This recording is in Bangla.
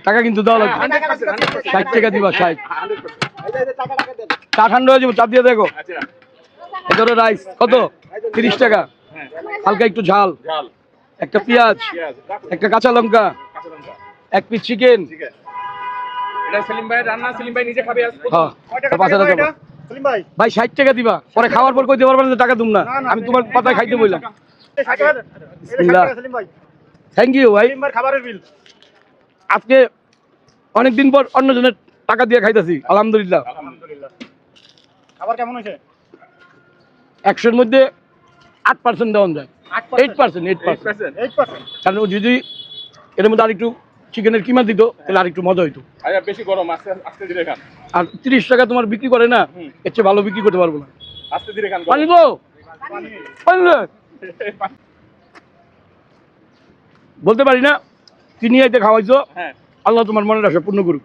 টাকা কিন্তু দেওয়া লাগবে, 60 টাকা দিবা, 60 চা ঠান্ডা হয়ে যাবো, চাপ দিয়ে দেখো। এটারও রাইস কত, 30 টাকা, হালকা একটু ঝাল, একটা পেঁয়াজ, একটা কাঁচা লঙ্কা, 1 পিস চিকেন। ভাই 60 টাকা দিবা, পরে খাওয়ার পর কইতে পারবেন যে টাকা দুম না, আমি তোমার পাতায় খাইতে বললাম। থ্যাংক ইউ ভাই। আজকে অনেকদিন পর অন্যজনের টাকা দিয়ে খাইতেছি, আলহামদুলিল্লাহ। খাবার কেমন হয়েছে? 100-এর মধ্যে 8% দেওয়া যায়, 8%। কারণ ও যদি এর মধ্যে আরেকটু চিকেনের কিমা দিত তাহলে আরেকটু মজা হইতো। বেশি গরম, আস্তে ধীরে খান। আর 30 টাকা তোমার বিক্রি করে না, এর চেয়ে ভালো বিক্রি করতে পারবো না। আস্তে ধীরে খান। পানি গো, বলতে পারি না, কি নিয়ে খাওয়াইছো, আল্লাহ তোমার মনের আশা পূর্ণ করুক।